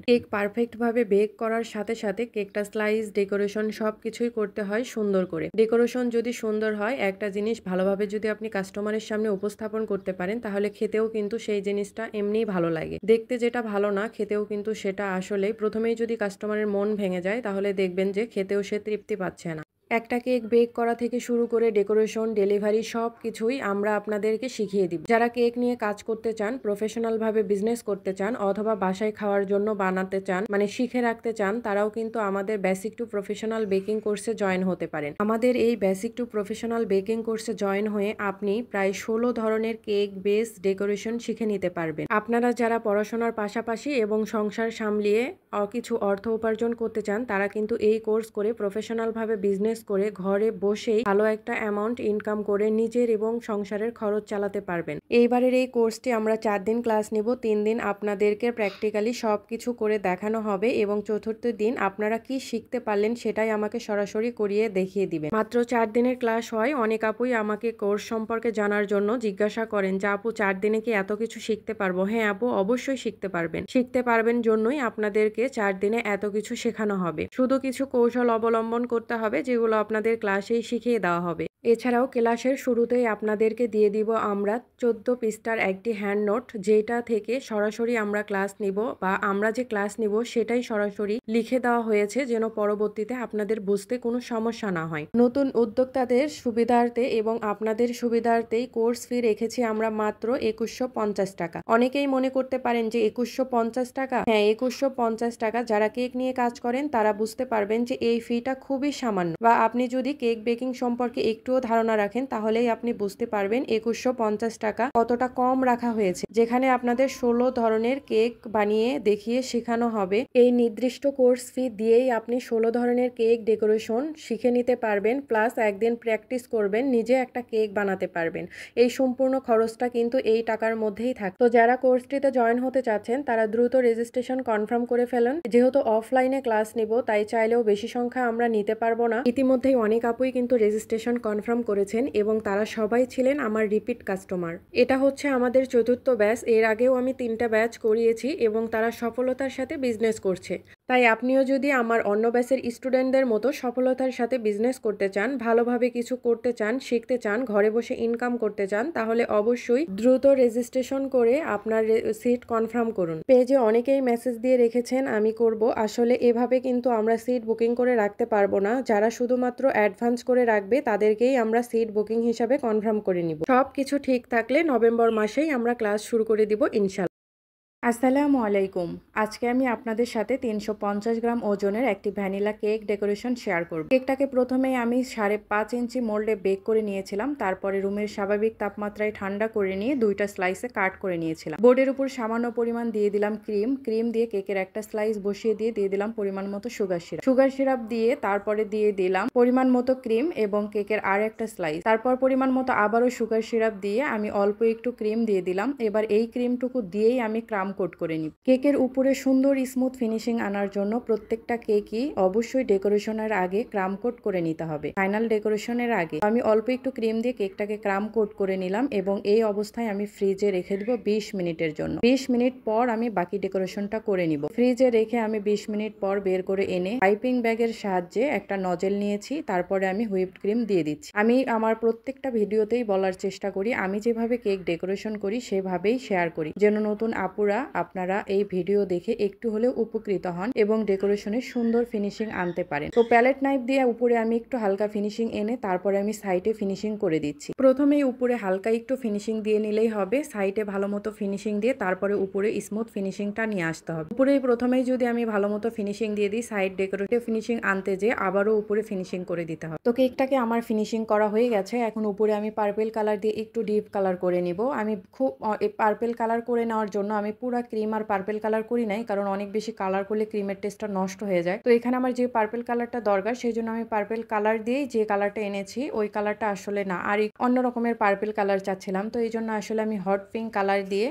Cake পারফেক্টভাবে bake করার সাথে সাথে কেকটা স্লাইস, ডেকোরেশন সবকিছুই করতে হয় সুন্দর করে। ডেকোরেশন যদি সুন্দর হয়, একটা জিনিস ভালোভাবে যদি আপনি কাস্টমারের সামনে উপস্থাপন করতে পারেন, তাহলে খেতেও কিন্তু সেই জিনিসটা এমনিই ভালো লাগে। দেখতে যেটা ভালো না, খেতেও কিন্তু সেটা আসলেই প্রথমেই যদি কাস্টমারের মন ভেঙে যায়, তাহলে দেখবেন যে খেতেও সে তৃপ্তি পাচ্ছে না। একটা কেক বেক করা থেকে শুরু করে ডেকোরেশন, ডেলিভারি সবকিছুই আমরা আপনাদেরকে শিখিয়ে দিব। যারা কেক নিয়ে কাজ করতে চান, প্রফেশনাল ভাবে বিজনেস করতে চান অথবা বাসায় খাওয়ার জন্য বানাতে চান, মানে শিখে রাখতে চান, তারাও কিন্তু আমাদের বেসিক টু প্রফেশনাল বেকিং কোর্সে জয়েন হতে পারেন। আমাদের এই বেসিক টু প্রফেশনাল বেকিং কোর্সে জয়েন হয়ে আপনি প্রায় 16 ধরনের কেক বেস ডেকোরেশন শিখে নিতে পারবেন। আপনারা যারা পড়াশোনার পাশাপাশি এবং সংসার সামলিয়ে কিছু অর্থ উপার্জন করতে চান, তারা কিন্তু এই কোর্স করে প্রফেশনাল ভাবে বিজনেস করে ঘরে বসেই ভালো একটা অ্যামাউন্ট ইনকাম করে নিজের এবং সংসারের খরচ চালাতে পারবেন। এইবারের এই কোর্সটি আমরা 4 দিন ক্লাস নিব। 3 দিন আপনাদেরকে প্র্যাকটিক্যালি সবকিছু করে দেখানো হবে এবং চতুর্থ দিন আপনারা কি শিখতে পারলেন সেটাই আমাকে সরাসরি করিয়ে দেখিয়ে দিবেন। মাত্র 4 দিনের ক্লাস হয়। অনেক আপুই আমাকে কোর্স সম্পর্কে জানার জন্য জিজ্ঞাসা করেন যে আপু 4 দিনে কি এত কিছু শিখতে পারবো? হ্যাঁ আপু, অবশ্যই শিখতে পারবেন। শিখতে পারবেন জন্যই আপনাদেরকে 4 দিনে এত কিছু শেখানো হবে। শুধু কিছু কৌশল অবলম্বন করতে হবে, যেগুলো আপনাদের ক্লাসেই শিখিয়ে দেওয়া হবে। এছাড়াও ক্লাসের শুরুতেই আপনাদেরকে দিয়ে দিব আমরা 14 পৃষ্ঠার একটি হ্যান্ড নোট, যেটা থেকে সরাসরি আমরা ক্লাস নিব বা আমরা যে ক্লাস নিব সেটাই সরাসরি লিখে দেওয়া হয়েছে, যেন পরবর্তীতে আপনাদের বুঝতে কোনো সমস্যা না হয়। নতুন উদ্যোক্তাদের সুবিধার্থে এবং আপনাদের সুবিধার্থেই কোর্স ফি রেখেছি আমরা মাত্র 2150 টাকা। অনেকেই মনে করতে পারেন যে 2150 টাকা, হ্যাঁ 2150 টাকা। যারা কেক নিয়ে কাজ করেন তারা বুঝতে পারবেন যে এই ফিটা খুবই সামান্য, বা আপনি যদি কেক বেকিং সম্পর্কে একটুও ধারণা রাখেন তাহলেই আপনি বুঝতে পারবেন 2150 টাকা কতটা কম রাখা হয়েছে, যেখানে আপনাদের 16 ধরনের কেক বানিয়ে দেখিয়ে শেখানো হবে। এই নির্দিষ্ট কোর্স ফি দিয়েই আপনি 16 ধরনের কেক ডেকোরেশন শিখে নিতে পারবেন, প্লাস একদিন প্র্যাকটিস করবেন, নিজে একটা কেক বানাতে পারবেন। এই সম্পূর্ণ খরচটা কিন্তু এই টাকার মধ্যেই থাকে। তো যারা কোর্সটিতে জয়েন হতে চাচ্ছেন তারা দ্রুত রেজিস্ট্রেশন কনফার্ম করে ফেলেন। যেহেতু অফলাইনে ক্লাস নিব, তাই চাইলেও বেশি সংখ্যা আমরা নিতে পারবো না। ইতিমধ্যেই অনেক আপুই কিন্তু রেজিস্ট্রেশন কনফার্ম করেছেন এবং তারা সবাই ছিলেন আমার রিপিট কাস্টমার। এটা হচ্ছে আমাদের চতুর্থ ব্যাচ। এর আগেও আমি 3টা ব্যাচ করিয়েছি এবং তারা সফলতার সাথে বিজনেস করছে। তাই আপনিও যদি আমার অন্য ব্যাচের স্টুডেন্টদের মতো সফলতার সাথে বিজনেস করতে চান, ভালোভাবে কিছু করতে চান, শিখতে চান, ঘরে বসে ইনকাম করতে চান, তাহলে অবশ্যই দ্রুত রেজিস্ট্রেশন করে আপনার সিট কনফার্ম করুন। পেজে অনেকেই মেসেজ দিয়ে রেখেছেন আমি করব। আসলে এভাবে কিন্তু আমরা সিট বুকিং করে রাখতে পারবো না। যারা শুধুমাত্র অ্যাডভান্স করে রাখবে তাদেরকেই আমরা সিট বুকিং হিসাবে কনফার্ম করে নিব। সবকিছু ঠিক থাকলে নভেম্বর মাসেই আমরা ক্লাস শুরু করে দিব ইনশাআল্লাহ। আসসালামু আলাইকুম। আজকে আমি আপনাদের সাথে 350 গ্রাম ওজনের একটি ভ্যানিলা কেক ডেকোরেশন শেয়ার করব। কেকটাকে প্রথমেই আমি 5.5 ইঞ্চি মোল্ডে বেক করে নিয়েছিলাম। তারপরে রুমের স্বাভাবিক তাপমাত্রায় ঠান্ডা করে নিয়ে 2টা স্লাইসে কাট করে নিয়েছিলাম। বোর্ডের উপর সামান্য পরিমাণ দিয়ে দিলাম ক্রিম দিয়ে কেকের একটা স্লাইস বসিয়ে দিয়ে দিলাম পরিমাণ মতো সুগার সিরাপ দিয়ে তারপরে দিয়ে দিলাম পরিমাণ মতো ক্রিম এবং কেকের আর একটা স্লাইস। তারপর পরিমাণ মতো আবারও সুগার সিরাপ দিয়ে আমি অল্প একটু ক্রিম দিয়ে দিলাম। এবার এই ক্রিমটুকু দিয়েই আমি ক্রাম কোট করে নিব। কেকের উপরে সুন্দর স্মুথ ফিনিশিং আনার জন্য প্রত্যেকটা কেকই অবশ্যই ডেকোরেশনের আগে ক্রাম কোট করে নিতে হবে। ফাইনাল ডেকোরেশনের আগে আমি অল্প একটু ক্রিম দিয়ে কেকটাকে ক্রাম কোট করে নিলাম এবং এই অবস্থায় আমি ফ্রিজে রেখে দিব 20 মিনিটের জন্য। 20 মিনিট পর আমি বাকি ডেকোরেশনটা করে নিব। ফ্রিজে রেখে আমি 20 মিনিট পর বের করে এনে পাইপিং ব্যাগের সাহায্যে একটা নজেল নিয়েছি, তারপরে আমি হুইপড ক্রিম দিয়ে দিচ্ছি। আমি আমার প্রত্যেকটা ভিডিওতেই বলার চেষ্টা করি আমি যেভাবে কেক ডেকোরেশন করি সেভাবেই শেয়ার করি, যেন নতুন আপুরা আপনারা এই ভিডিও দেখে একটু হলেও উপকৃত হন এবং ডেকোরেশনে সুন্দর ফিনিশিং আনতে পারেন। তো প্যালেট নাইফ দিয়ে উপরে আমি একটু হালকা ফিনিশিং এনে তারপরে আমি সাইডে ফিনিশিং করে দিচ্ছি। প্রথমেই উপরে হালকা একটু ফিনিশিং দিয়ে নিলেই হবে, সাইডে ভালো মতো ফিনিশিং দিয়ে তারপরে উপরে স্মুথ ফিনিশিংটা নিয়ে আসতে হবে। উপরেই প্রথমেই যদি আমি ভালো মতো ফিনিশিং দিয়ে দিই, সাইড ডেকোরেটিভ ফিনিশিং আনতে যে আবারও উপরে ফিনিশিং করে দিতে হবে। তো কেকটাকে আমার ফিনিশিং করা হয়ে গেছে। এখন উপরে আমি পার্পেল কালার দিয়ে একটু ডিপ কালার করে নিব। আমি খুব পার্পেল কালার করে নেওয়ার জন্য আমি পুরো ক্রিম আর পার্পেল কালার করি নাই, কারণ অনেক বেশি কালার করলে ক্রিমের টেস্টটা নষ্ট হয়ে যায়। তো এখানে আমার যে পার্পেল কালারটা দরকার সেই জন্য আমি পার্পেল কালার দিয়েই যে কালারটা এনেছি ওই কালারটা আসলে না, আর অন্য রকমের পার্পেল কালার চাচ্ছিলাম। তো এই জন্য আসলে আমি হট পিঙ্ক কালার দিয়ে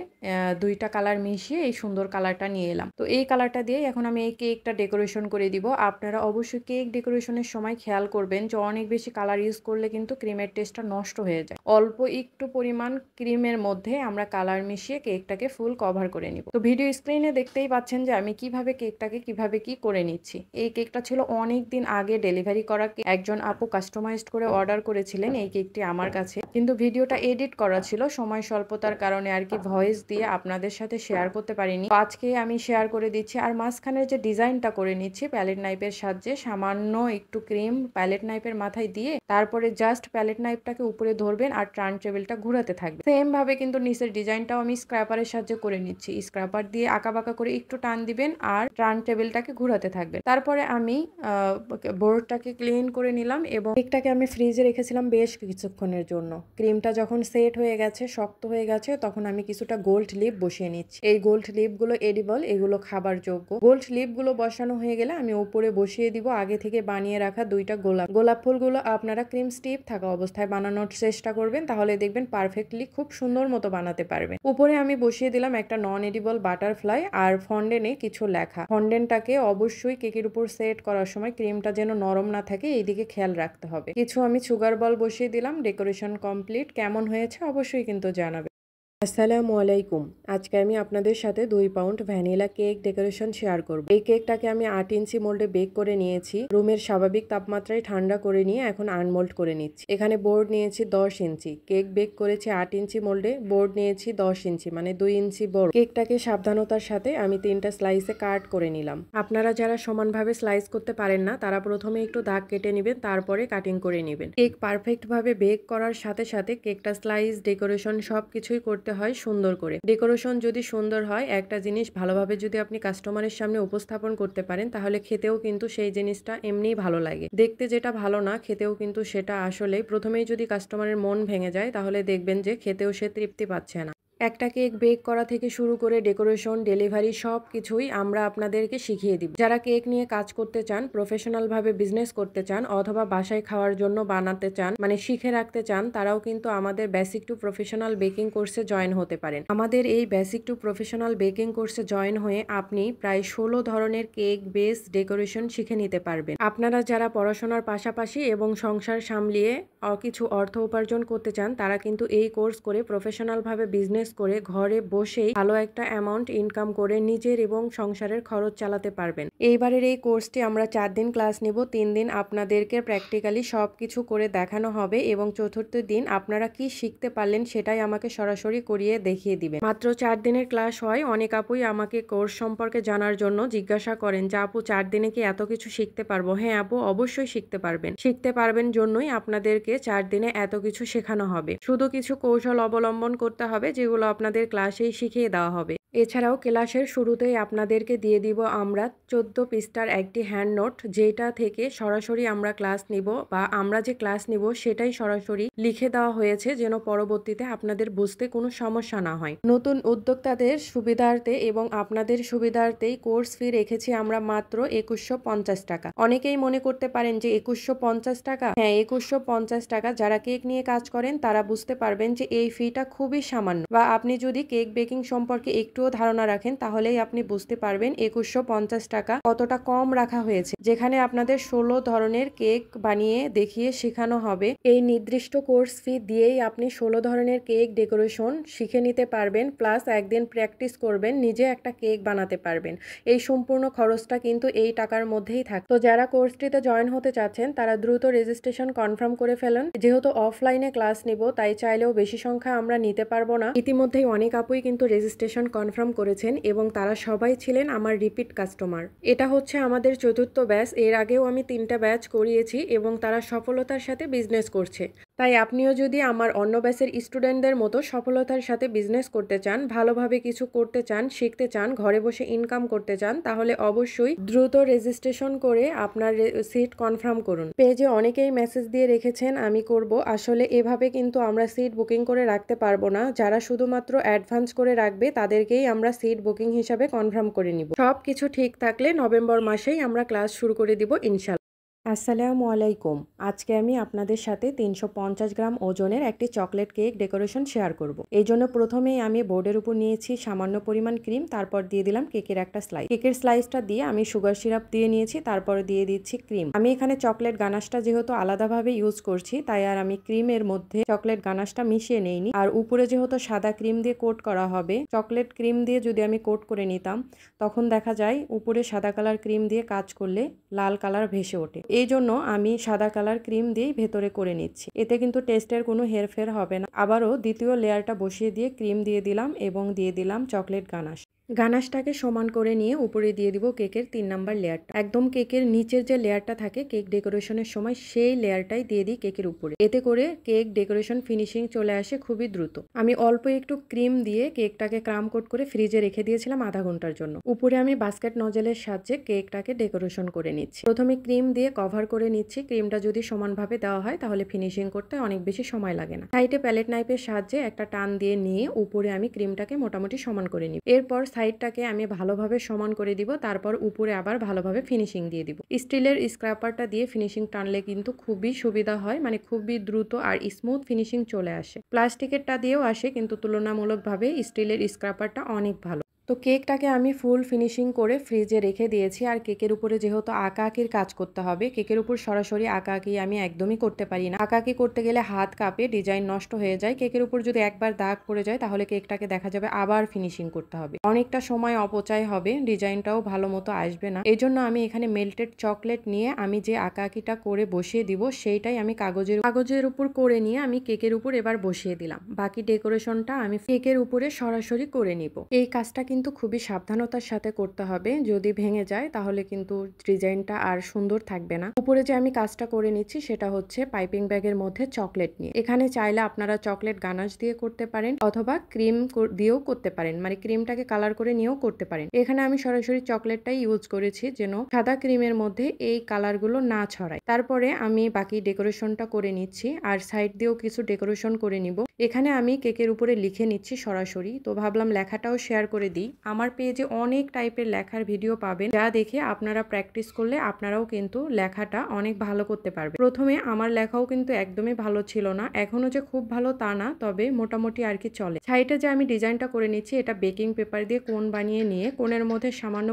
2টা কালার মিশিয়ে এই সুন্দর কালারটা নিয়ে এলাম। তো এই কালারটা দিয়ে এখন আমি এই কেকটা ডেকোরেশন করে দিব। আপনারা অবশ্যই কেক ডেকোরেশনের সময় খেয়াল করবেন যে অনেক বেশি কালার ইউজ করলে কিন্তু ক্রিমের টেস্টটা নষ্ট হয়ে যায়। অল্প একটু পরিমাণ ক্রিমের মধ্যে আমরা কালার মিশিয়ে কেকটাকে ফুল কভার করে নিব। তো ভিডিও স্ক্রিনে দেখতেই পাচ্ছেন যে আমি কিভাবে কেকটাকে কিভাবে কি করে নিচ্ছি। এই কেকটা ছিল অনেক দিন আগে ডেলিভারি করা কেক। একজন আপু কাস্টমাইজড করে অর্ডার করেছিলেন এই কেকটি আমার কাছে, কিন্তু ভিডিওটা এডিট করা ছিল, সময় স্বল্পতার কারণে আর কি ভয়েস দিয়ে আপনাদের সাথে শেয়ার করতে পারিনি। তো আজকে আমি শেয়ার করে দিচ্ছি। আর মাঝখানের যে ডিজাইনটা করে নিচ্ছি প্যালেট নাইফের সাহায্যে, সামান্য একটু ক্রিম প্যালেট নাইফের মাথায় দিয়ে তারপরে জাস্ট প্যালেট নাইফটাকে উপরে ধরবেন আর টার্ন টেবিলটা ঘুরাতে থাকবে। সেম ভাবে কিন্তু নিচের ডিজাইনটাও আমি স্ক্র্যাপারের সাহায্যে করে নিচ্ছি। স্ক্র্যাপার দিয়ে আঁকাবাঁকা করে একটু টান দিবেন আর টার্ন টেবিলটাকে ঘুরাতে থাকবেন। তারপরে আমি বোর্ডটাকে ক্লিন করে নিলাম এবং কেকটাকে আমি ফ্রিজে রেখেছিলাম বেশ কিছুক্ষণের জন্য। ক্রিমটা যখন সেট হয়ে গেছে, শক্ত হয়ে গেছে, তখন আমি কিছুটা গোল্ড লিপ বসিয়ে নিচ্ছি। এই গোল্ড লিপগুলো এডিবল, এগুলো খাবার যোগ্য। গোল্ড লিপগুলো বসানো হয়ে গেলে আমি উপরে বসিয়ে দিব আগে থেকে বানিয়ে রাখা দুইটা গোলাপ ফুলগুলো আপনারা ক্রিম স্টিপ থাকা অবস্থায় বানানোর চেষ্টা করবেন, তাহলে দেখবেন পারফেক্টলি খুব সুন্দর মতো বানাতে পারবেন। উপরে আমি বসিয়ে দিলাম একটা নন এডিবল বাটারফ্লাই আর ফন্ডেনে কিছু লেখা। ফন্ডেনটাকে অবশ্যই কেকের উপর সেট করার সময় ক্রিমটা যেন নরম না থাকে এইদিকে খেয়াল রাখতে হবে। কিছু আমি সুগার বল বসিয়ে দিলাম। Decoration complete. কেমন হয়েছে অবশ্যই কিন্তু জানাবে। আসসালামু আলাইকুম। আজকে আমি আপনাদের সাথে 2 pound vanilla cake decoration share করব। এই কেকটাকে আমি 8 ইঞ্চি মোল্ডে বেক করে নিয়েছি। রুমের স্বাভাবিক তাপমাত্রায় ঠান্ডা করে নিয়ে এখন আনমোল্ড করে নিচ্ছি। এখানে বোর্ড নিয়েছি 10 ইঞ্চি। কেক বেক করেছি 8 ইঞ্চি মোল্ডে, বোর্ড নিয়েছি 10 ইঞ্চি, মানে 2 ইঞ্চি বড়। কেকটাকে সাবধানতার সাথে আমি 3টা স্লাইসে কাট করে নিলাম। আপনারা যারা সমানভাবে স্লাইস করতে পারেন না তারা প্রথমে একটু দাগ কেটে নেবেন, তারপরে কাটিং করে নেবেন। কেক পারফেক্ট ভাবে বেক করার সাথে সাথে কেকটা স্লাইস, ডেকোরেশন সবকিছুই করতে হয় সুন্দর করে। ডেকোরেশন যদি সুন্দর হয়, একটা জিনিস ভালোভাবে যদি আপনি কাস্টমারের সামনে উপস্থাপন করতে পারেন, তাহলে খেতেও কিন্তু সেই জিনিসটা এমনিই ভালো লাগে। দেখতে যেটা ভালো না, খেতেও কিন্তু সেটা আসলে প্রথমেই যদি কাস্টমারের মন ভেঙে যায় তাহলে দেখবেন যে খেতেও সে তৃপ্তি পাচ্ছে না। একটা কেক বেক করা থেকে শুরু করে ডেকোরেশন, ডেলিভারি সব কিছুই আমরা আপনাদেরকে শিখিয়ে দিব। যারা কেক নিয়ে কাজ করতে চান, প্রফেশনাল ভাবে বিজনেস করতে চান, অথবা বাসায় খাওয়ার জন্য বানাতে চান, মানে শিখে রাখতে চান, তারাও কিন্তু আমাদের বেসিক টু প্রফেশনাল বেকিং কোর্সে জয়েন হতে পারেন। আমাদের এই বেসিক টু প্রফেশনাল বেকিং কোর্সে জয়েন হয়ে আপনি প্রায় 16 ধরনের কেক বেস ডেকোরেশন শিখে নিতে পারবেন। আপনারা যারা পড়াশোনার পাশাপাশি এবং সংসার সামলিয়ে কিছু অর্থ উপার্জন করতে চান, তারা কিন্তু এই কোর্স করে প্রফেশনাল ভাবে বিজনেস করে ঘরে বসেই ভালো একটা অ্যামাউন্ট ইনকাম করে নিজের এবং সংসারের খরচ চালাতে পারবেন। এইবারের এই কোর্সটি আমরা 4 দিন ক্লাস নিব। 3 দিন আপনাদেরকে প্র্যাকটিক্যালি সবকিছু করে দেখানো হবে এবং চতুর্থ দিন আপনারা কি শিখতে পারলেন সেটাই আমাকে সরাসরি করিয়ে দেখিয়ে দিবেন। মাত্র 4 দিনের ক্লাস হয়। অনেক আপুই আমাকে কোর্স সম্পর্কে জানার জন্য জিজ্ঞাসা করেন যে আপু 4 দিনে কি এত কিছু শিখতে পারবো? হ্যাঁ আপু, অবশ্যই শিখতে পারবেন। শিখতে পারবেন জন্যই আপনাদেরকে 4 দিনে এত কিছু শেখানো হবে। শুধু কিছু কৌশল অবলম্বন করতে হবে যেগুলো আপনাদের ক্লাসেই শিখিয়ে দেওয়া হবে। এছাড়াও ক্লাসের শুরুতেই আপনাদেরকে দিয়ে দিব আমরা 14 পৃষ্ঠার একটি হ্যান্ড নোট, যেটা থেকে সরাসরি আমরা ক্লাস নিব, বা আমরা যে ক্লাস নিব সেটাই সরাসরি লিখে দেওয়া হয়েছে যেন পরবর্তীতে আপনাদের বুঝতে কোনো সমস্যা না হয়। নতুন উদ্যোক্তাদের সুবিধার্থে এবং আপনাদের সুবিধার্থেই কোর্স ফি রেখেছি আমরা মাত্র 2150 টাকা। অনেকেই মনে করতে পারেন যে 2150 টাকা। হ্যাঁ, 2150 টাকা। যারা কেক নিয়ে কাজ করেন তারা বুঝতে পারবেন যে এই ফিটা খুবই সামান্য, বা আপনি যদি কেক বেকিং সম্পর্কে একটুও ধারণা রাখেন তাহলেই আপনি বুঝতে পারবেন 2150 টাকা কতটা কম রাখা হয়েছে, যেখানে আপনাদের 16 ধরনের কেক বানিয়ে দেখিয়ে শেখানো হবে। এই নির্দিষ্ট কোর্স ফি দিয়েই আপনি 16 ধরনের কেক ডেকোরেশন শিখে নিতে পারবেন, প্লাস একদিন প্র্যাকটিস করবেন, নিজে একটা কেক বানাতে পারবেন। এই সম্পূর্ণ খরচটা কিন্তু এই টাকার মধ্যেই থাকে। তো যারা কোর্সটিতে জয়েন হতে চাচ্ছেন তারা দ্রুত রেজিস্ট্রেশন কনফার্ম করে ফেলুন। যেহেতু অফলাইনে ক্লাস নিব, তাই চাইলেও বেশি সংখ্যা আমরা নিতে পারবো না। ইতিমধ্যেই অনেক আপুই কিন্তু রেজিস্ট্রেশন কনফার্ম করেছেন এবং তারা সবাই ছিলেন আমার রিপিট কাস্টমার। এটা হচ্ছে আমাদের 4র্থ ব্যাচ। এর আগেও আমি 3টা ব্যাচ করিয়েছি এবং তারা সফলতার সাথে বিজনেস করছে। তাই আপনিও যদি আমার অন্য ব্যাচের স্টুডেন্টদের মতো সফলতার সাথে বিজনেস করতে চান, ভালোভাবে কিছু করতে চান, শিখতে চান, ঘরে বসে ইনকাম করতে চান, তাহলে অবশ্যই দ্রুত রেজিস্ট্রেশন করে আপনার সিট কনফার্ম করুন। পেজে অনেকেই মেসেজ দিয়ে রেখেছেন আমি করব। আসলে এভাবে কিন্তু আমরা সিট বুকিং করে রাখতে পারবো না। যারা শুধুমাত্র অ্যাডভান্স করে রাখবে তাদেরকেই আমরা সিট বুকিং হিসাবে কনফার্ম করে নিব। সব কিছু ঠিক থাকলে নভেম্বর মাসেই আমরা ক্লাস শুরু করে দিব ইনশাল্লাহ। আসসালামু আলাইকুম। আজকে আমি আপনাদের সাথে ৩৫০ গ্রাম ওজনের একটি চকলেট কেক ডেকোরেশন শেয়ার করব। এই জন্য প্রথমেই আমি বোর্ডের উপর নিয়েছি সামান্য পরিমাণ ক্রিম, তারপর দিয়ে দিলাম কেকের একটা স্লাইস। কেকের স্লাইসটা দিয়ে আমি সুগার সিরাপ দিয়ে নিয়েছি, তারপরে দিয়ে দিচ্ছি ক্রিম। আমি এখানে চকলেট গানাশটা যেহেতু আলাদাভাবে ইউজ করছি, তাই আর আমি ক্রিমের মধ্যে চকলেট গানাশটা মিশিয়ে নেইনি। আর উপরে যেহেতু সাদা ক্রিম দিয়ে কোট করা হবে, চকলেট ক্রিম দিয়ে যদি আমি কোট করে নিতাম তখন দেখা যায় উপরে সাদা কালার ক্রিম দিয়ে কাজ করলে লাল কালার ভেসে ওঠে। এই জন্য আমি সাদা কালার ক্রিম দিয়েই ভেতরে করে নিচ্ছি। এতে কিন্তু টেস্টের কোনো হেরফের হবে না। আবারও দ্বিতীয় লেয়ারটা বসিয়ে দিয়ে ক্রিম দিয়ে দিলাম এবং দিয়ে দিলাম চকলেট গানাশ। গানাশটাকে সমান করে নিয়ে উপরে দিয়ে দিব কেকের 3 নাম্বার লেয়ারটা। একদম কেকের নিচের যে লেয়ারটা থাকে কেক ডেকোরেশনের সময়, সেই লেয়ারটাই দিয়ে দিই কেকের উপরে। এতে করে কেক ডেকোরেশন ফিনিশিং চলে আসে খুবই দ্রুত। আমি অল্প একটু ক্রিম দিয়ে কেকটাকে ক্রাম কোট করে ফ্রিজে রেখে দিয়েছিলাম আধা ঘন্টার জন্য। উপরে আমি বাস্কেট নজেলের সাহায্যে কেকটাকে ডেকোরেশন করে নিচ্ছি। প্রথমে ক্রিম দিয়ে কভার করে নিচ্ছি। ক্রিমটা যদি সমানভাবে দেওয়া হয় তাহলে ফিনিশিং করতে অনেক বেশি সময় লাগে না। সাইডে প্যালেট নাইফের সাহায্যে একটা টান দিয়ে নিয়ে উপরে আমি ক্রিমটাকে মোটামুটি সমান করে নিই। এরপর সাইডটাকে আমি ভালোভাবে সমান করে দিব, তারপর উপরে আবার ভালোভাবে ফিনিশিং দিয়ে দিব। স্টিলের স্ক্র্যাপারটা দিয়ে ফিনিশিং টানলে কিন্তু খুবই সুবিধা হয়, মানে খুবই দ্রুত আর স্মুথ ফিনিশিং চলে আসে। প্লাস্টিকেরটা দিয়েও আসে, কিন্তু তুলনামূলকভাবে স্টিলের স্ক্র্যাপারটা অনেক ভালো। তো কেকটাকে আমি ফুল ফিনিশিং করে ফ্রিজে রেখে দিয়েছি। আর কেকের উপরে যেহেতু আঁকাআঁকির কাজ করতে হবে, কেকের উপর সরাসরি আঁকাআঁকি আমি একদমই করতে পারি না। আঁকাআঁকি করতে গেলে হাত কাঁপে, ডিজাইন নষ্ট হয়ে যায়। কেকের উপর যদি একবার দাগ পড়ে যায় তাহলে কেকটাকে দেখা যাবে আবার ফিনিশিং করতে হবে, অনেকটা সময় অপচয় হবে, ডিজাইনটাও ভালো মতো আসবে না। এই জন্য আমি এখানে মেল্টেড চকলেট নিয়ে আমি যে আঁকাআঁকিটা করে বসিয়ে দিব সেইটাই আমি কাগজের উপর করে নিয়ে আমি কেকের উপর এবার বসিয়ে দিলাম। বাকি ডেকোরেশনটা আমি কেকের উপরে সরাসরি করে নিব। এই কাজটা কিন্তু খুবই সাবধানতার সাথে করতে হবে, যদি ভেঙে যায় তাহলে কিন্তু ডিজাইনটা আর সুন্দর থাকবে না। উপরে যে আমি কাজটা করে নিচ্ছি সেটা হচ্ছে পাইপিং ব্যাগের মধ্যে চকলেট নিয়ে। এখানে চাইলে আপনারা চকলেট গানাশ দিয়ে করতে পারেন অথবা ক্রিম দিয়েও করতে পারেন, মানে ক্রিমটাকে কালার করে নিয়েও করতে পারেন। এখানে আমি সরাসরি চকলেটটাই ইউজ করেছি যেন সাদা ক্রিমের মধ্যে এই কালারগুলো না ছড়ায়। তারপরে আমি বাকি ডেকোরেশনটা করে নিচ্ছি আর সাইড দিয়েও কিছু ডেকোরেশন করে নিব। এখানে আমি কেকের উপরে লিখে নিচ্ছি সরাসরি, তো ভাবলাম লেখাটাও শেয়ার করে দিই। আমার পেজে অনেক টাইপের লেখার ভিডিও পাবেন, যা দেখে আপনারা প্র্যাকটিস করলে আপনারাও কিন্তু লেখাটা অনেক ভালো করতে পারবেন। প্রথমে আমার লেখাও কিন্তু একদমই ভালো ছিল না, এখনো যে খুব ভালো তা না, তবে মোটামুটি আর কি চলে। সাইডে যে আমি ডিজাইনটা করে নিচ্ছি এটা বেকিং পেপার দিয়ে কোন বানিয়ে নিয়ে কোনের মধ্যে সামান্য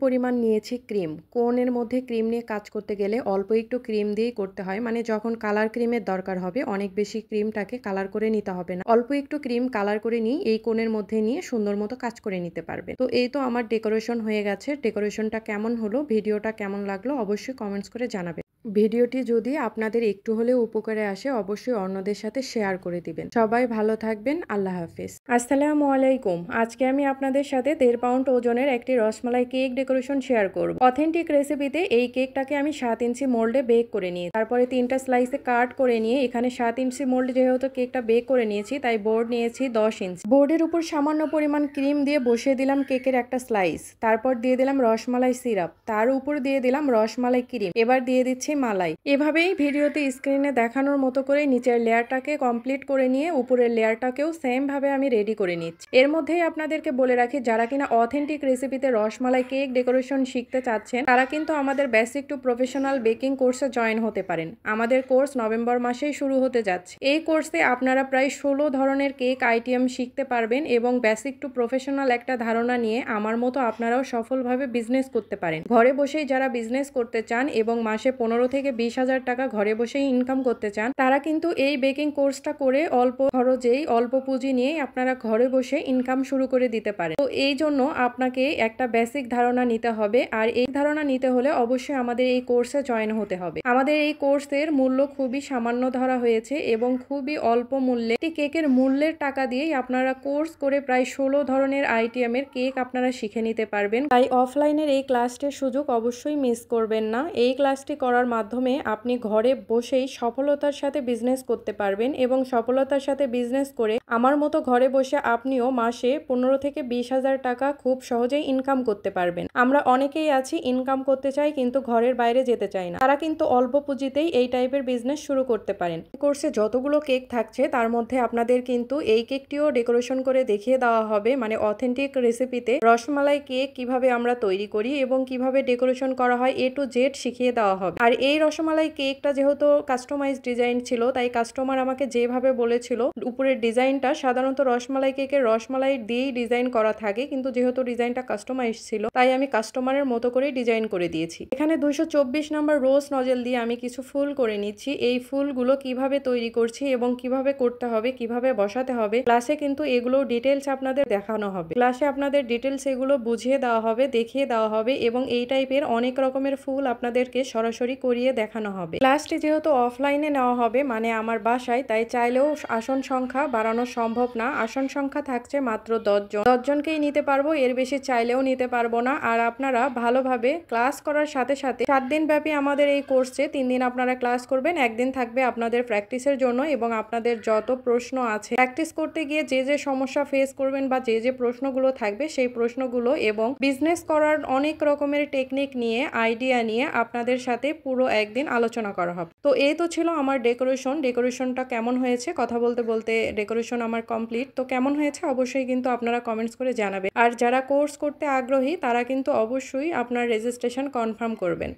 পরিমাণ নিয়েছি ক্রিম। কোনের মধ্যে ক্রিম নিয়ে কাজ করতে গেলে অল্প একটু ক্রিম দিয়েই করতে হয়, মানে যখন কালার ক্রিমের দরকার হবে অনেক বেশি ক্রিমটাকে কালার করে নিতে হবে না, অল্প একটু ক্রিম কালার করে নিয়ে এই কোনের মধ্যে নিয়ে সুন্দর মতো কাজ করে নিতে পারবে। তো এই তো আমার ডেকোরেশন হয়ে গেছে। ডেকোরেশনটা কেমন হলো, ভিডিওটা কেমন লাগলো অবশ্যই কমেন্টস করে জানাবেন। ভিডিওটি যদি আপনাদের একটু হলেও উপকারে আসে অবশ্যই অন্যদের সাথে শেয়ার করে দিবেন। সবাই ভালো থাকবেন। আল্লাহ হাফেজ। আসসালামু আলাইকুম। আজকে আমি আপনাদের সাথে 1.5 পাউন্ড ওজনের একটি রসমালাই কেক ডেকোরেশন শেয়ার করব। অথেন্টিক রেসিপিতে এই কেকটাকে আমি 7 ইঞ্চি মোল্ডে বেক করে নিই, তারপরে 3টা স্লাইসে কাট করে নিয়ে এখানে 7 ইঞ্চি মোল্ডে যেহেতু কেকটা বেক করে নিয়েছি তাই বোর্ড নিয়েছি 10 ইঞ্চি। বোর্ডের উপর সামান্য পরিমাণ ক্রিম দিয়ে বসিয়ে দিলাম কেকের একটা স্লাইস, তারপর দিয়ে দিলাম রসমালাই সিরাপ, তার উপর দিয়ে দিলাম রসমালাই ক্রিম, এবার দিয়ে দিচ্ছি মালাই। এভাবেই ভিডিওতে স্ক্রিনে দেখানোর মতো করে নিচের লেয়ারটাকে কমপ্লিট করে নিয়ে উপরের লেয়ারটাকেও সেম ভাবে আমি রেডি করে নিচ্ছি। এর মধ্যেই আপনাদেরকে বলে রাখি, যারা কিনা অথেন্টিক রেসিপিতে রসমালাই কেক ডেকোরেশন শিখতে চাচ্ছেন তারা কিন্তু আমাদের বেসিক টু প্রফেশনাল বেকিং কোর্সে জয়েন হতে পারেন। আমাদের কোর্স নভেম্বর মাসেই শুরু হতে যাচ্ছে। এই কোর্সে আপনারা প্রায় 16 ধরনের কেক আইটেম শিখতে পারবেন এবং বেসিক টু প্রফেশনাল একটা ধারণা নিয়ে আমার মতো আপনারাও সফলভাবে বিজনেস করতে পারেন। ঘরে বসেই যারা বিজনেস করতে চান এবং মাসে 15 থেকে 20,000 টাকা ঘরে বসেই ইনকাম করতে চান তারা কিন্তু এই বেকিং কোর্সটা করে অল্প খরচেই অল্প পুঁজি নিয়ে আপনারা ঘরে বসে ইনকাম শুরু করে দিতে পারেন। তো এই জন্য আপনাকে একটা বেসিক ধারণা নিতে হবে, আর এই ধারণা নিতে হলে অবশ্যই আমাদের এই কোর্সে জয়েন হতে হবে। আমাদের এই কোর্সের মূল্য খুবই সামান্য ধরা হয়েছে এবং খুবই অল্প মূল্যে কেকের মূল্যের টাকা দিয়েই আপনারা কোর্স করে প্রায় 16 ধরনের আইটেমের কেক আপনারা শিখে নিতে পারবেন। তাই অফলাইনের এই ক্লাসটির সুযোগ অবশ্যই মিস করবেন না। এই ক্লাসটি করার মাধ্যমে আপনি ঘরে বসেই সফলতার সাথে বিজনেস করতে পারবেন এবং সফলতার সাথে বিজনেস করে আমার মতো ঘরে বসে আপনিও মাসে 15 থেকে 20,000 টাকা খুব সহজেই ইনকাম করতে পারবেন। আমরা অনেকেই আছি ইনকাম করতে চাই কিন্তু ঘরের বাইরে যেতে চাই না, তারা কিন্তু অল্প পুঁজিতেই এই টাইপের বিজনেস শুরু করতে পারেন। কোর্সে যতগুলো কেক থাকছে তার মধ্যে আপনাদের কিন্তু এই কেকটিও ডেকোরেশন করে দেখিয়ে দেওয়া হবে, মানে অথেন্টিক রেসিপিতে রসমালাই কেক কিভাবে আমরা তৈরি করি এবং কিভাবে ডেকোরেশন করা হয় A to Z শিখিয়ে দেওয়া হবে। আর এই রসমালাই কেকটা যেহেতু কাস্টমাইজ ডিজাইন ছিল, তাই কাস্টমার আমাকে যেভাবে বলেছিল, উপরের ডিজাইনটা সাধারণত রসমালাই কেকের রসমালাই দিয়েই ডিজাইন করা থাকে, কিন্তু যেহেতু ডিজাইনটা কাস্টমাইজ ছিল তাই আমি কাস্টমারের মতো করেই ডিজাইন করে দিয়েছি। এখানে 224 নাম্বার রোজ নজেল দিয়ে আমি কিছু ফুল করে নিচ্ছি। এই ফুলগুলো কিভাবে তৈরি করছি এবং কিভাবে করতে হবে, কিভাবে বসাতে হবে, ক্লাসে কিন্তু এগুলো ডিটেলস আপনাদের দেখানো হবে। ক্লাসে আপনাদের ডিটেলস এগুলো বুঝিয়ে দেওয়া হবে, দেখিয়ে দেওয়া হবে এবং এই টাইপের অনেক রকমের ফুল আপনাদেরকে সরাসরি করিয়ে দেখানো হবে। ক্লাসটি যেহেতু অফলাইনে নেওয়া হবে, মানে আমার বাসায়, তাই চাইলেও আসন সংখ্যা বাড়ানো সম্ভব না। আসন সংখ্যা থাকছে মাত্র 10 জন। 10 জনকেই নিতে পারবো, এর বেশি চাইলেও নিতে পারবো না। আর আপনারা ভালোভাবে ক্লাস করার সাথে সাথে 7 দিন ব্যাপী আমাদের এই কোর্সে 3 দিন আপনারা ক্লাস করবেন, একদিন থাকবে আপনাদের প্র্যাকটিসের জন্য এবং আপনাদের যত প্রশ্ন আছে প্র্যাকটিস করতে গিয়ে যে যে সমস্যা ফেস করবেন বা যে যে প্রশ্নগুলো থাকবে সেই প্রশ্নগুলো এবং বিজনেস করার অনেক রকমের টেকনিক নিয়ে, আইডিয়া নিয়ে আপনাদের সাথে পুরো একদিন আলোচনা করা হবে। তো এই তো ছিল আমার ডেকোরেশনটা কেমন হয়েছে। কথা বলতে বলতে ডেকোরেশন আমার কমপ্লিট। তো কেমন হয়েছে অবশ্যই কিন্তু আপনারা কমেন্টস করে জানাবেন। আর যারা কোর্স করতে আগ্রহী তারা কিন্তু অবশ্যই আপনার রেজিস্ট্রেশন কনফার্ম করবেন।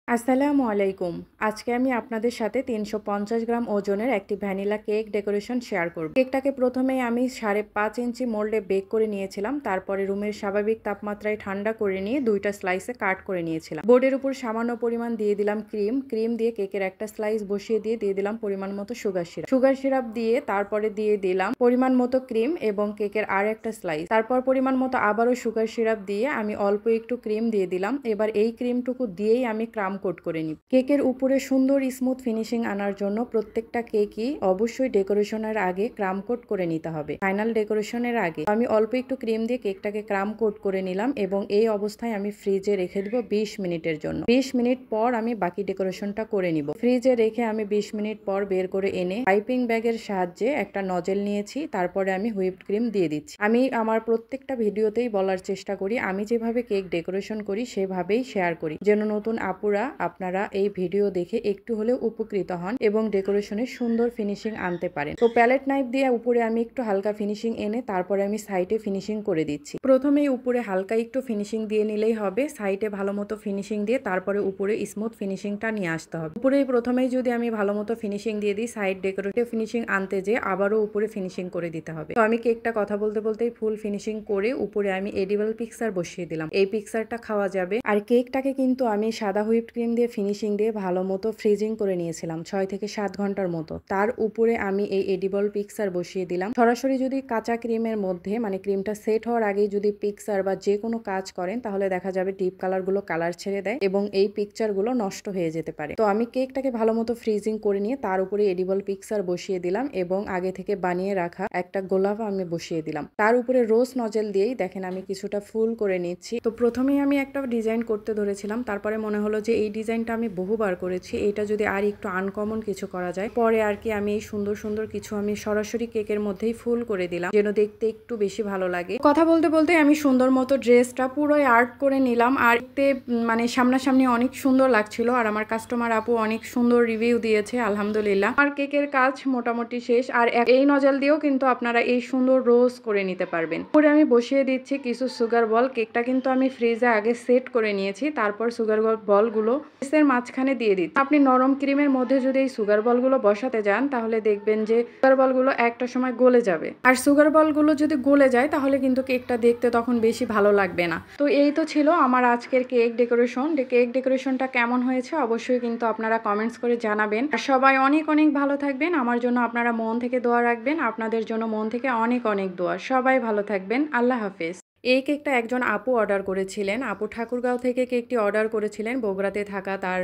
আসসালামু আলাইকুম। আজকে আমি আপনাদের সাথে 350 গ্রাম ওজনের একটি ভ্যানিলা কেক ডেকোরেশন শেয়ার করব। কেকটাকে প্রথমেই আমি 5.5 ইঞ্চি মোল্ডে বেক করে নিয়েছিলাম, তারপরে রুমের স্বাভাবিক তাপমাত্রায় ঠান্ডা করে নিয়ে 2টা স্লাইসে কাট করে নিয়েছিলাম। বোর্ডের উপর সামান্য পরিমাণ দিয়ে দিলাম ক্রিম দিয়ে কেকের একটা স্লাইস বসিয়ে দিয়ে দিলাম পরিমাণ মতো সুগার সিরাপ দিয়ে তারপরে দিয়ে দিলাম পরিমাণ মতো ক্রিম এবং কেকের আর একটা স্লাইস, তারপর পরিমাণ মতো আবারও সুগার সিরাপ দিয়ে আমি অল্প একটু ক্রিম দিয়ে দিলাম। এবার এই ক্রিমটুকু দিয়েই আমি ক্রাম কোট করে নিব। কেকের উপরে সুন্দর স্মুথ ফিনিশিং আনার জন্য প্রত্যেকটা কেকই অবশ্যই ডেকোরেশনের আগে ক্রাম কোট করে নিতে হবে। ফাইনাল ডেকোরেশনের আগে আমি অল্প একটু ক্রিম দিয়ে কেকটাকে ক্রাম কোট করে নিলাম এবং এই অবস্থায় আমি ফ্রিজে রেখে দেব 20 মিনিটের জন্য। 20 মিনিট পর আমি বাকি ডেকোরেশনটা করে নিব। ফ্রিজে রেখে আমি 20 মিনিট পর বের করে এনে পাইপিং ব্যাগের সাহায্যে একটা নজেল নিয়েছি, তারপরে আমি হুইপড ক্রিম দিয়ে দিচ্ছি। আমি আমার প্রত্যেকটা ভিডিওতেই বলার চেষ্টা করি আমি যেভাবে কেক ডেকোরেশন করি সেভাবেই শেয়ার করি, যেন নতুন আপুরা আপনারা এই ভিডিও দেখে একটু হলেও উপকৃত হন এবং ডেকোরেশনে সুন্দর ফিনিশিং আনতে পারেন। তো প্যালেট নাইফ দিয়ে উপরে আমি একটু হালকা ফিনিশিং এনে তারপরে আমি সাইডে ফিনিশিং করে দিচ্ছি। প্রথমেই উপরে হালকা একটু ফিনিশিং দিয়ে নিলেই হবে, সাইডে ভালো মতো ফিনিশিং দিয়ে তারপরে উপরে স্মুথ ফিনিশিংটা নিয়ে আসতে হবে। উপরে প্রথমেই যদি আমি ভালো মতো ফিনিশিং দিয়ে দিই, সাইড ডেকোরেটিভ ফিনিশিং আনতে যে আবারও উপরে ফিনিশিং করে দিতে হবে। তো আমি কেকটা কথা বলতে বলতেই ফুল ফিনিশিং করে উপরে আমি এডিবল পিকচার বসিয়ে দিলাম। এই পিকচারটা খাওয়া যাবে। আর কেকটাকে কিন্তু আমি সাদা হুইপড ক্রিম দিয়ে ফিনিশিং দিয়ে ভালো মতো ফ্রিজিং করে নিয়েছিলাম 6 থেকে 7 ঘন্টার মতো। তার উপরে আমি এই এডিবল পিকচার বসিয়ে দিলাম। সরাসরি যদি কাঁচা ক্রিমের মধ্যে মানে ক্রিমটা সেট হওয়ার আগেই যদি পিকচার বা যে কোনো কাজ করেন তাহলে দেখা যাবে ডিপ কালারগুলো কালার ছেড়ে দেয় এবং এই পিকচারগুলো নষ্ট হয়ে যেতে পারে। তো আমি কেকটাকে ভালো মতো ফ্রিজিং করে নিয়ে তার উপরে এডিবল পিকচার বসিয়ে দিলাম এবং আগে থেকে বানিয়ে রাখা একটা গোলাপ আমি বসিয়ে দিলাম। তার উপরে রোজ নজেল দিয়েই দেখেন আমি কিছুটা ফুল করে নিচ্ছি। তো প্রথমেই আমি একটা ডিজাইন করতে ধরেছিলাম, তারপরে মনে হলো যে এই ডিজাইনটা আমি বহুবার করেছি, এটা যদি আর একটু আনকমন কিছু করা যায়। পরে আর কি আমি এই সুন্দর সুন্দর কিছু আমি সরাসরি কেকের মধ্যেই ফুল করে দিলাম যেন দেখতে একটু বেশি ভালো লাগে। কথা বলতে বলতে আমি সুন্দর মতো ড্রেসটা পুরোই আর্ট করে নিলাম আর দেখতে মানে সামনাসামনি অনেক সুন্দর লাগছিল। আর আমার কাস্টমার আপু অনেক সুন্দর রিভিউ দিয়েছে, আলহামদুলিল্লাহ। আর কেকের কাজ মোটামুটি শেষ। আর এই নজল দিয়েও কিন্তু আপনারা এই সুন্দর রোজ করে নিতে পারবেন। পরে আমি বসিয়ে দিচ্ছি কিছু সুগার বল। কেকটা কিন্তু আমি ফ্রিজে আগে সেট করে নিয়েছি, তারপর সুগার বলগুলো এর মাঝখানে দিয়ে দিচ্ছি। আপনি নরম ক্রিমের মধ্যে যদি এই সুগার বলগুলো বসাতে যান তাহলে দেখবেন যে সুগার বলগুলো একটা সময় গলে যাবে। আর সুগার বলগুলো যদি গলে যায় তাহলে কিন্তু কেকটা দেখতে তখন বেশি ভালো লাগবে না। তো এই তো ছিল আমার আজকের কেক ডেকোরেশন। কেক ডেকোরেশনটা কেমন হয়েছে অবশ্যই কিন্তু আপনারা কমেন্টস করে জানাবেন। আর সবাই অনেক অনেক ভালো থাকবেন। আমার জন্য আপনারা মন থেকে দোয়া রাখবেন। আপনাদের জন্য মন থেকে অনেক অনেক দোয়া। সবাই ভালো থাকবেন। আল্লাহ হাফেজ। এই কেকটা একজন আপু অর্ডার করেছিলেন। আপু ঠাকুরগাঁও থেকে কেকটি অর্ডার করেছিলেন বগুড়াতে থাকা তার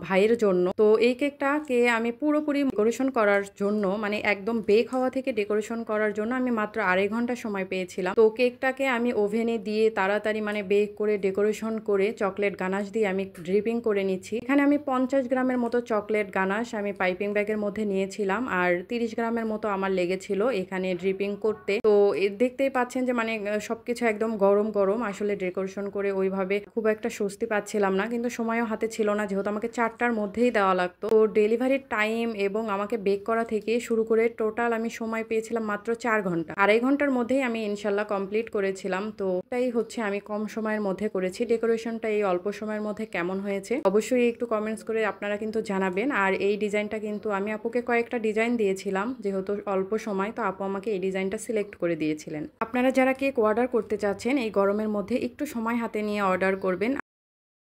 ভাইয়ের জন্য। তো এই কেকটাকে আমি পুরোপুরি ডেকোরেশন করার জন্য মানে একদম বেক হওয়া থেকে ডেকোরেশন করার জন্য আমি মাত্র 2.5 ঘন্টা সময় পেয়েছিলাম। তো কেকটাকে আমি ওভেনে দিয়ে তাড়াতাড়ি মানে বেক করে ডেকোরেশন করে চকলেট গানাশ দিয়ে আমি ড্রিপিং করে নিচ্ছি। এখানে আমি 50 গ্রামের মতো চকলেট গানাশ আমি পাইপিং ব্যাগের মধ্যে নিয়েছিলাম আর 30 গ্রামের মতো আমার লেগেছিল এখানে ড্রিপিং করতে। তো দেখতেই পাচ্ছেন যে মানে সবকিছু একদম একদম গরম, গরম। আসলে ডেকোরেশন করে ওইভাবে খুব একটা স্বস্তি পাচ্ছিলাম না। কিন্তু সময়ও হাতে ছিল না যেহেতু আমাকে ৪ টার মধ্যেই দেওয়া লাগতো। তো ডেলিভারির টাইম এবং আমাকে বেক করা থেকে শুরু করে টোটাল আমি সময় পেয়েছিলাম মাত্র ৪ ঘন্টা। ২.৫ ঘন্টার মধ্যেই আমি ইনশাআল্লাহ কমপ্লিট করেছিলাম। তো এটাই হচ্ছে আমি কম সময়ের মধ্যে করেছি। ডেকোরেশনটা এই অল্প সময়ের মধ্যে কেমন হয়েছে অবশ্যই একটু কমেন্টস করে আপনারা কিন্তু জানাবেন। আর এই ডিজাইনটা কিন্তু আমি আপুকে কয়েকটা ডিজাইন দিয়েছিলাম। যেহেতু অল্প সময় তো আপু আমাকে এই ডিজাইনটা সিলেক্ট করে দিয়েছিলেন। আপনারা যারা কেক অর্ডার করতে চাচ্ছেন এই গরমের মধ্যে একটু সময় হাতে নিয়ে অর্ডার করবেন।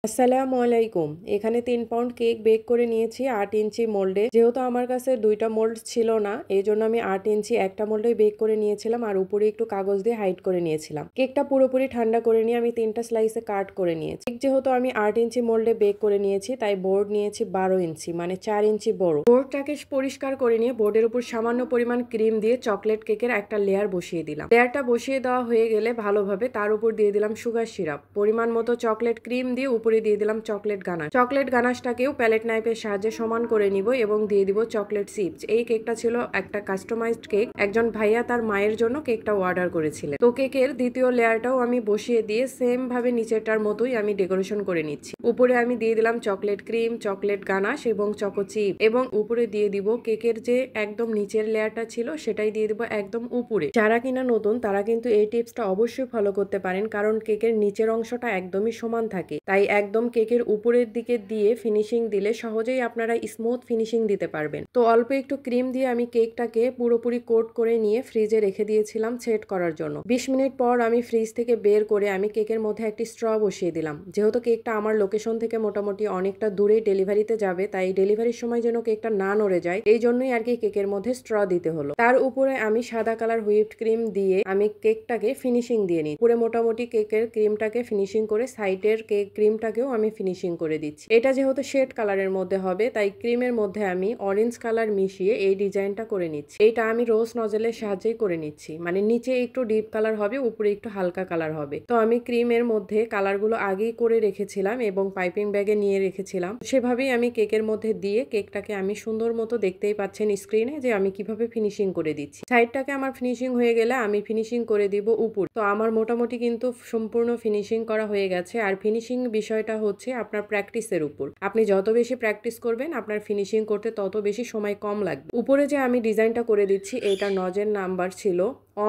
আসসালামু আলাইকুম। এখানে ৩ পাউন্ড কেক বেক করে নিয়েছি ৮ ইঞ্চি মোল্ডে। যেহেতু আমার কাছে ২টা মোল্ড ছিল না, এজন্য আমি ৮ ইঞ্চি একটা মোল্ডেই বেক করে নিয়েছিলাম আর উপরে একটু কাগজ দিয়ে হাইড করে নিয়েছিলাম। কেকটা পুরোপুরি ঠান্ডা করে নিয়ে আমি ৩টা স্লাইসে কাট করে নিয়েছি। কেক যেহেতু আমি ৮ ইঞ্চি মোল্ডে বেক করে নিয়েছি তাই বোর্ড নিয়েছি ১২ ইঞ্চি মানে ৪ ইঞ্চি বড়। বোর্ডটাকে পরিষ্কার করে নিয়ে বোর্ডের উপর সামান্য পরিমাণ ক্রিম দিয়ে চকলেট কেকের একটা লেয়ার বসিয়ে দিলাম। লেয়ারটা বসিয়ে দেওয়া হয়ে গেলে ভালোভাবে তার উপর দিয়ে দিলাম সুগার সিরাপ। পরিমাণ মতো চকলেট ক্রিম দিয়ে উপরে দিয়ে দিলাম চকলেট গানাশ। চকলেট গানাশটাকেও প্যালেট নাইফের সাহায্যে সমান করে নিব এবং দিয়ে দিব চকলেট চিপস। এই কেকটা ছিল একটা কাস্টমাইজড কেক। একজন ভাইয়া তার মায়ের জন্য কেকটা অর্ডার করেছিলেন। তো কেকের দ্বিতীয় লেয়ারটাও আমি বসিয়ে দিয়ে সেম ভাবে নিচেরটার মতোই আমি ডেকোরেশন করে নিচ্ছি। উপরে আমি দিয়ে দিলাম চকলেট ক্রিম, চকলেট গানাশ এবং চকো চিপ এবং উপরে দিয়ে দিব কেকের যে একদম নিচের লেয়ারটা ছিল সেটাই দিয়ে দিব একদম উপরে। যারা কিনা নতুন তারা কিন্তু এই টিপসটা অবশ্যই ফলো করতে পারেন কারণ কেকের নিচের অংশটা একদমই সমান থাকে। তাই একদম কেকের উপরের দিকে দিয়ে ফিনিশিং দিলে সহজেই আপনারা স্মুথ ফিনিশিং দিতে পারবেন। তো অল্প একটু ক্রিম দিয়ে আমি কেকটাকে পুরোপুরি কোট করে নিয়ে ফ্রিজে রেখে দিয়েছিলাম সেট করার জন্য। ২০ মিনিট পর আমি ফ্রিজ থেকে বের করে আমি কেকের মধ্যে একটি স্ট্র বসিয়ে দিলাম। যেহেতু কেকটা আমার লোকেশন থেকে মোটামুটি অনেকটা দূরে ডেলিভারিতে যাবে তাই ডেলিভারির সময় যেন কেকটা না নড়ে যায় এই জন্যই আর কি কেকের মধ্যে স্ট্র দিতে হলো। তার উপরে আমি সাদা কালার হুইপড ক্রিম দিয়ে আমি কেকটাকে ফিনিশিং দিয়ে নিই। পুরো মোটামুটি কেকের ক্রিমটাকে ফিনিশিং করে সাইডের কেক ক্রিমটাকেও আমি ফিনিশিং করে দিচ্ছি। এটা যেহেতু শেড কালারের মধ্যে হবে তাই ক্রিমের মধ্যে আমি অরেঞ্জ কালার মিশিয়ে এই ডিজাইনটা করে নিচ্ছি। এটা আমি রোজ নজেলের সাহায্যেই করে নিচ্ছি। মানে নিচে একটু ডিপ কালার হবে, উপরে একটু হালকা কালার হবে। তো আমি ক্রিমের মধ্যে কালারগুলো আগেই করে রেখেছিলাম এবং পাইপিং ব্যাগে নিয়ে রেখেছিলাম। সেভাবেই আমি কেকের মধ্যে দিয়ে কেকটাকে আমি সুন্দর মতো দেখতেই পাচ্ছেন স্ক্রিনে যে আমি কিভাবে ফিনিশিং করে দিচ্ছি। সাইডটাকে আমার ফিনিশিং হয়ে গেলে আমি ফিনিশিং করে দিব উপর। তো আমার মোটামুটি কিন্তু সম্পূর্ণ ফিনিশিং করা হয়ে গেছে। আর ফিনিশিং বিষয়টা হচ্ছে আপনার প্র্যাকটিসের উপর। আপনি যত বেশি প্র্যাকটিস করবেন আপনার ফিনিশিং করতে তত বেশি সময় কম লাগবে। উপরে যে আমি ডিজাইনটা করে দিচ্ছি এটা নজেল নাম্বার ছিল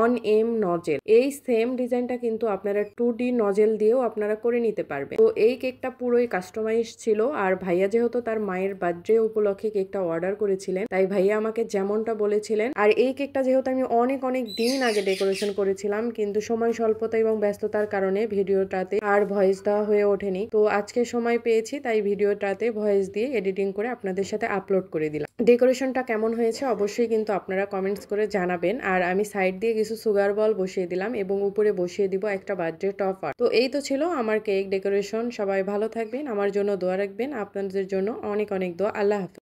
অন এম নজেল। এই সেম ডিজাইনটা কিন্তু আপনারা 2D নজেল দিয়েও আপনারা করে নিতে পারবেন। তো এই কেকটা পুরোই কাস্টমাইজ ছিল আর ভাইয়া যেহেতু তার মায়ের বার্থডে উপলক্ষে কেকটা অর্ডার করেছিলেন তাই ভাইয়া আমাকে যেমনটা বলেছিলেন। আর এই কেকটা যেহেতু আমি অনেক দিন আগে ডেকোরেশন করেছিলাম কিন্তু সময় স্বল্পতা এবং ব্যস্ততার কারণে ভিডিওটাতে আর ভয়েস দেওয়া হয়ে ওঠেনি। তো আজকে সময় পেয়েছি তাই ভিডিওটাতে ভয়েস দিয়ে এডিটিং করে আপনাদের সাথে আপলোড করে দিলাম। ডেকোরেশনটা কেমন হয়েছে অবশ্যই কিন্তু আপনারা কমেন্টস করে জানাবেন। আর আমি সাইড দিয়ে কিছু সুগার বল বসিয়ে দিলাম এবং উপরে বসিয়ে দিব একটা বার্থডে টপার। তো এই তো ছিল আমার কেক ডেকোরেশন। সবাই ভালো থাকবেন, আমার জন্য দোয়া রাখবেন। আপনাদের জন্য অনেক দোয়া। আল্লাহ হাফেজ।